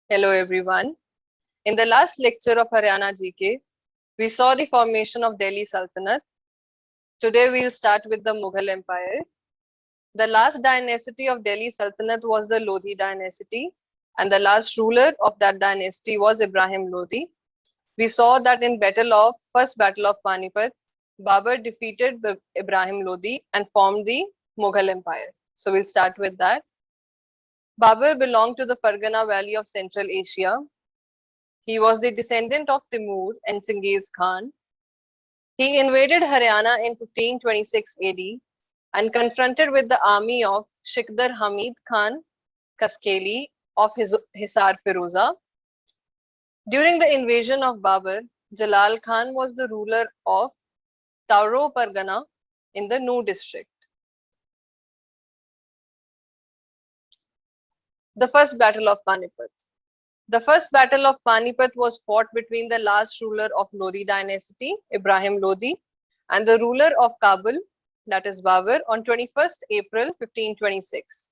Hello everyone. In the last lecture of Haryana GK, we saw the formation of Delhi Sultanate. Today we'll start with the Mughal Empire. The last dynasty of Delhi Sultanate was the Lodhi dynasty, and the last ruler of that dynasty was Ibrahim Lodhi. We saw that in First Battle of Panipat, Babur defeated Ibrahim Lodhi and formed the Mughal Empire. So we'll start with that. Babur belonged to the Fargana Valley of Central Asia. He was the descendant of Timur and Genghis Khan. He invaded Haryana in 1526 AD and confronted with the army of Shikdar Hamid Khan Kaskeli of Hisar Firoza. During the invasion of Babur, Jalal Khan was the ruler of Tauro Pargana in the Nu district. The First Battle of Panipat. The First Battle of Panipat was fought between the last ruler of Lodhi dynasty, Ibrahim Lodhi, and the ruler of Kabul, that is Babur, on 21st April 1526.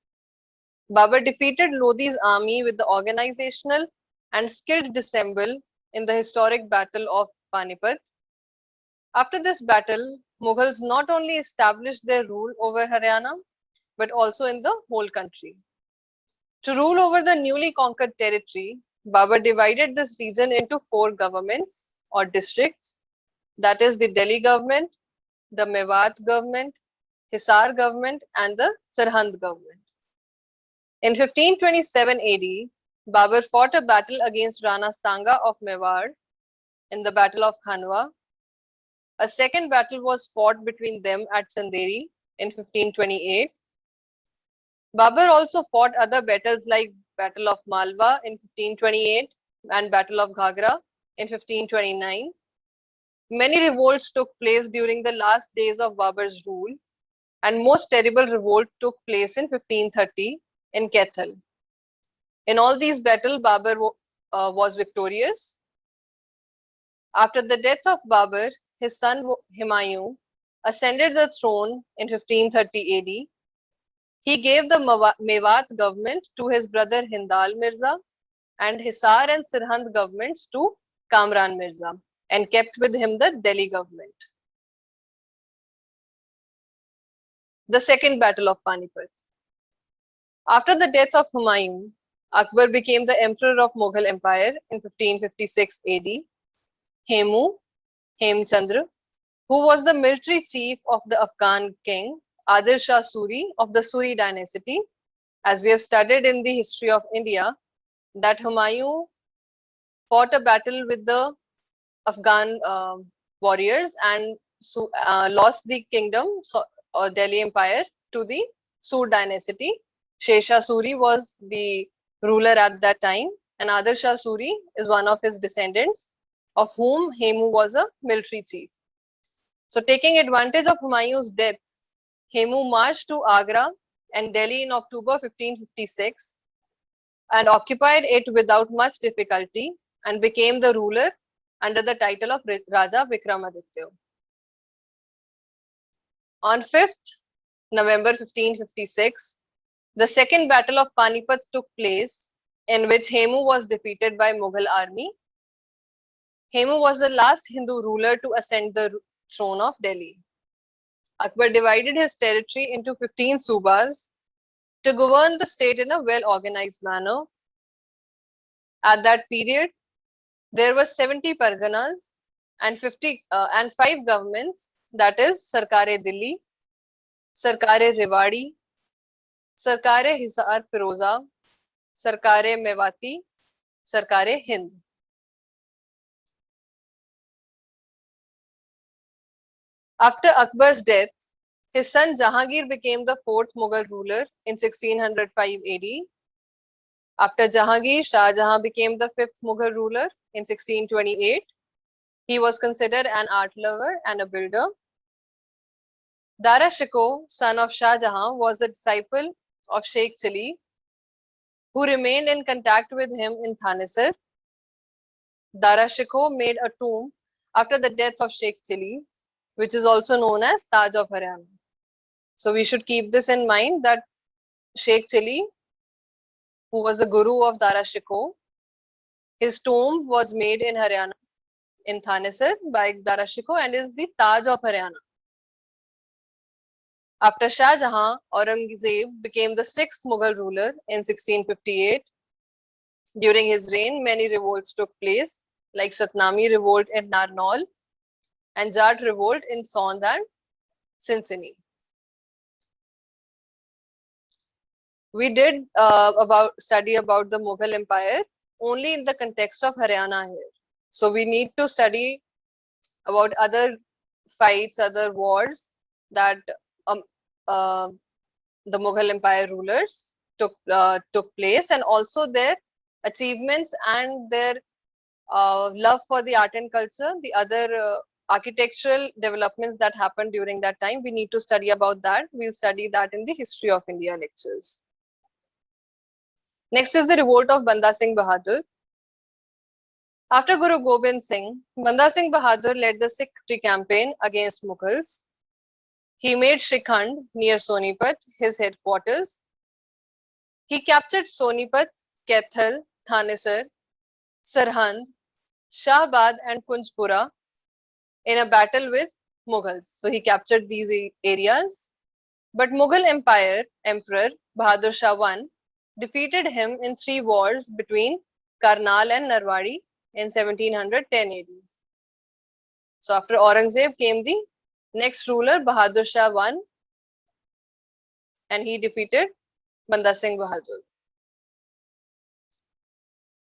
Babur defeated Lodhi's army with the organizational and skilled dissemble in the historic Battle of Panipat. After this battle, Mughals not only established their rule over Haryana, but also in the whole country. To rule over the newly conquered territory, Babur divided this region into 4 governments or districts, that is the Delhi government, the Mewat government, Hisar government, and the Sirhind government. In 1527 AD, Babur fought a battle against Rana Sanga of Mewar in the Battle of Khanwa. A second battle was fought between them at Chanderi in 1528. Babur also fought other battles like Battle of Malwa in 1528 and Battle of Ghagra in 1529. Many revolts took place during the last days of Babur's rule, and most terrible revolt took place in 1530 in Kaithal. In all these battles, Babur was victorious. After the death of Babur, his son Humayun ascended the throne in 1530 AD. He gave the Mewat government to his brother Hindal Mirza and Hisar and Sirhind governments to Kamran Mirza and kept with him the Delhi government. The Second Battle of Panipat. After the death of Humayun, Akbar became the emperor of Mughal Empire in 1556 AD. Hemchandra, who was the military chief of the Afghan king Adil Shah Suri of the Suri dynasty, as we have studied in the history of India, that Humayun fought a battle with the Afghan warriors and lost the kingdom or Delhi Empire to the Sur dynasty. Shesha Suri was the ruler at that time, and Adil Shah Suri is one of his descendants, of whom Hemu was a military chief. So, taking advantage of Humayun's death, Hemu marched to Agra and Delhi in October 1556 and occupied it without much difficulty and became the ruler under the title of Raja Vikramaditya. On 5th November 1556, the Second Battle of Panipat took place, in which Hemu was defeated by Mughal army. Hemu was the last Hindu ruler to ascend the throne of Delhi. Akbar divided his territory into 15 subas to govern the state in a well-organized manner. At that period, there were 70 parganas and 5 governments, that is Sarkar-e Delhi, Sarkar-e Rewari, Sarkar-e Hisar Firoza, Sarkar-e Mewati, Sarkar-e Hind. After Akbar's death, his son Jahangir became the 4th Mughal ruler in 1605 AD. After Jahangir, Shah Jahan became the 5th Mughal ruler in 1628. He was considered an art lover and a builder. Dara Shikoh, son of Shah Jahan, was a disciple of Sheikh Chili, who remained in contact with him in Thanesar. Dara Shikoh made a tomb after the death of Sheikh Chili, which is also known as Taj of Haryana. So we should keep this in mind that Sheikh Chili, who was the guru of Dara Shikoh, His tomb was made in Haryana, in Thanesar by Dara Shikoh, and is the Taj of Haryana. After Shah Jahan, Aurangzeb became the sixth Mughal ruler in 1658. During his reign, many revolts took place, like Satnami revolt in Narnaul and Jat revolt in Sond and Cincinnati. We did study about the Mughal Empire only in the context of Haryana here. So we need to study about other fights, other wars that um, uh, the Mughal Empire rulers took place, and also their achievements and their love for the art and culture, the other architectural developments that happened during that time. We need to study about that. We'll study that in the History of India lectures. Next is the revolt of Banda Singh Bahadur. After Guru Gobind Singh, Banda Singh Bahadur led the Sikh campaign against Mughals. He made Shrikhand near Sonipat his headquarters. He captured Sonipat, Kaithal, Thanesar, Sarhand, Shahbad and Kunjpura in a battle with Mughals. So he captured these areas. But Mughal Emperor Bahadur Shah I defeated him in 3 wars between Karnal and Narwadi in 1710 AD. So after Aurangzeb came the next ruler Bahadur Shah I, and he defeated Banda Singh Bahadur.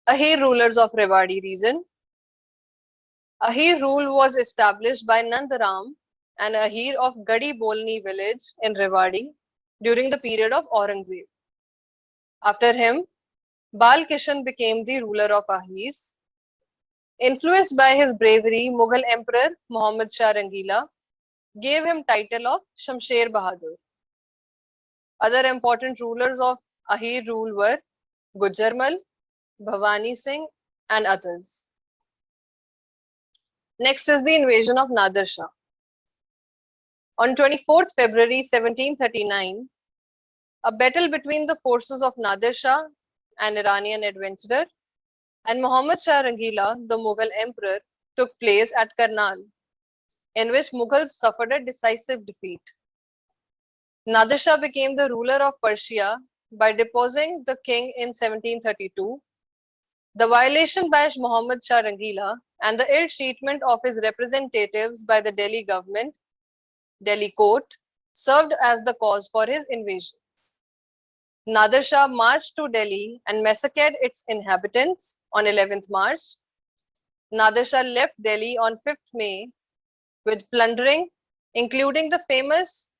Ahir rulers of Rewari region. Ahir rule was established by Nandaram, an Ahir of Gadi Bolni village in Rewari during the period of Aurangzeb. After him, Bal Kishan became the ruler of Ahirs. Influenced by his bravery, Mughal Emperor Muhammad Shah Rangila gave him title of Shamsher Bahadur. Other important rulers of Ahir rule were Gujarmal, Bhavani Singh and others. Next is the invasion of Nader Shah. On 24th February 1739, a battle between the forces of Nader Shah, an Iranian adventurer, and Muhammad Shah Rangila, the Mughal emperor, took place at Karnal, in which Mughals suffered a decisive defeat. Nader Shah became the ruler of Persia by deposing the king in 1732. The violation by Muhammad Shah Rangila and the ill treatment of his representatives by the Delhi government, Delhi court, served as the cause for his invasion. Nader Shah marched to Delhi and massacred its inhabitants on 11th March. Nader Shah left Delhi on 5th May with plundering, including the famous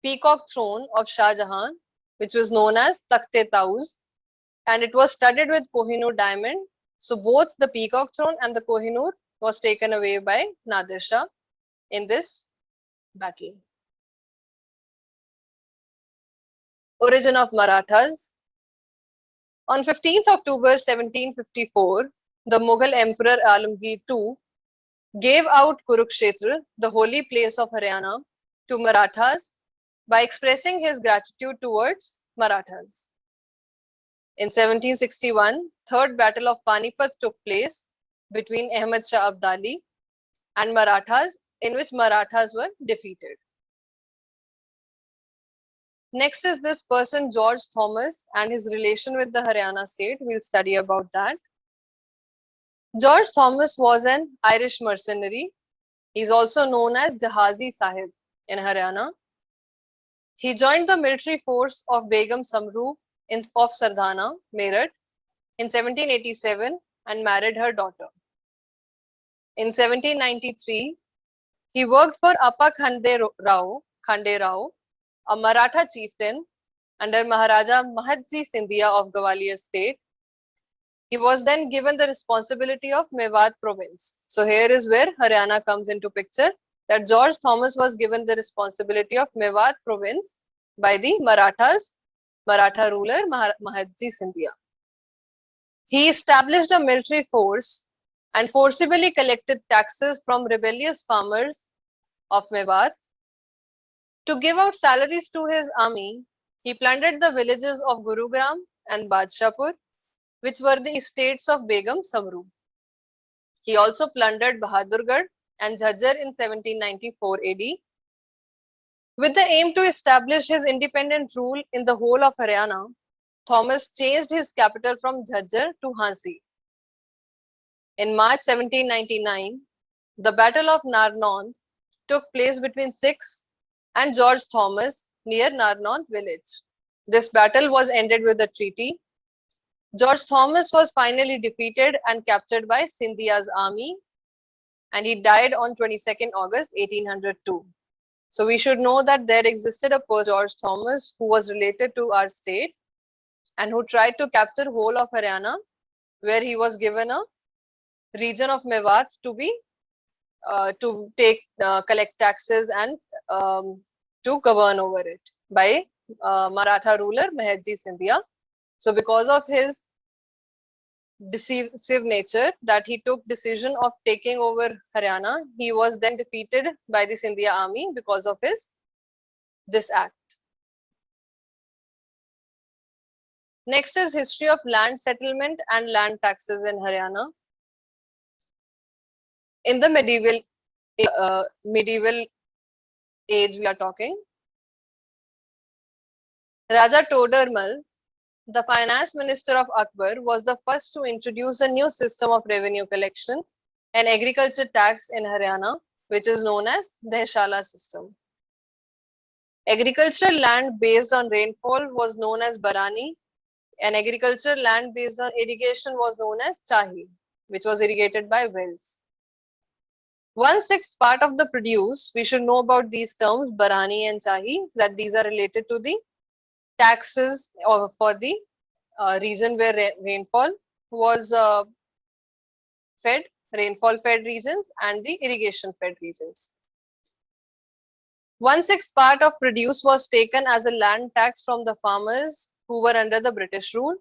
peacock throne of Shah Jahan, which was known as Takht-e-Tauz, and it was studded with Kohinoor diamond. So both the peacock throne and the Kohinoor was taken away by Nader Shah in this battle. Origin of Marathas. On 15th October 1754, the Mughal Emperor Alamgir II gave out Kurukshetra, the holy place of Haryana, to Marathas by expressing his gratitude towards Marathas. In 1761, Third Battle of Panipat took place between Ahmad Shah Abdali and Marathas, in which Marathas were defeated. Next is this person, George Thomas, and his relation with the Haryana state. We'll study about that. George Thomas was an Irish mercenary. He's also known as Jahazi Sahib in Haryana. He joined the military force of Begum Samru of Sardhana, Meerut, in 1787 and married her daughter. In 1793, he worked for Appa Khande Rao, a Maratha chieftain under Maharaja Mahadji Scindia of Gwalior state. He was then given the responsibility of Mewat province. So here is where Haryana comes into picture, that George Thomas was given the responsibility of Mewat province by the Maratha ruler Mahadji Scindia. He established a military force and forcibly collected taxes from rebellious farmers of Mewat. To give out salaries to his army, he plundered the villages of Gurugram and Badshahpur. which were the estates of Begum Samru. He also plundered Bahadurgarh and Jhajjar in 1794 AD. With the aim to establish his independent rule in the whole of Haryana, Thomas changed his capital from Jhajjar to Jhansi. In March 1799, the Battle of Narnond took place between Sikhs and George Thomas near Narnond village. This battle was ended with a treaty. George Thomas was finally defeated and captured by Scindia's army, and he died on 22nd August 1802. So we should know that there existed a person, George Thomas, who was related to our state and who tried to capture whole of Haryana, where he was given a region of Mewat to be to collect taxes and to govern over it by Maratha ruler Mahadji Scindia. So because of his decisive nature that he took decision of taking over Haryana, he was then defeated by the Scindia army because of this act. Next is history of land settlement and land taxes in Haryana. In the medieval age we are talking, Raja Todermal, the finance minister of Akbar, was the first to introduce a new system of revenue collection and agriculture tax in Haryana, which is known as Dehshala system. Agricultural land based on rainfall was known as Barani, and agricultural land based on irrigation was known as Chahi, which was irrigated by wells. 1/6 part of the produce, we should know about these terms, Barani and Chahi, that these are related to the taxes for the region where rainfall was fed, rainfall fed regions and the irrigation fed regions. 1/6 part of produce was taken as a land tax from the farmers who were under the British rule,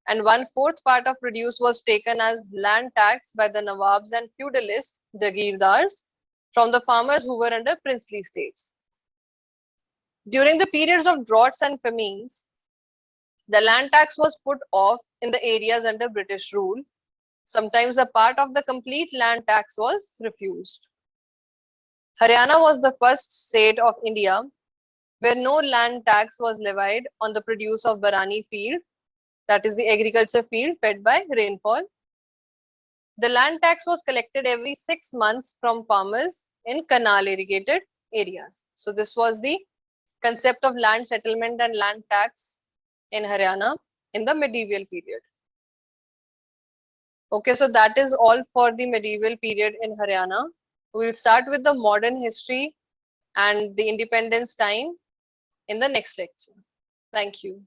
and 1/4 part of produce was taken as land tax by the Nawabs and feudalists, Jagirdars, from the farmers who were under princely states. During the periods of droughts and famines, the land tax was put off in the areas under British rule. Sometimes a part of the complete land tax was refused. Haryana was the first state of India where no land tax was levied on the produce of Barani field, that is the agriculture field fed by rainfall. The land tax was collected every 6 months from farmers in canal irrigated areas. So this was the concept of land settlement and land tax in Haryana in the medieval period. Okay, so that is all for the medieval period in Haryana. We'll start with the modern history and the independence time in the next lecture. Thank you.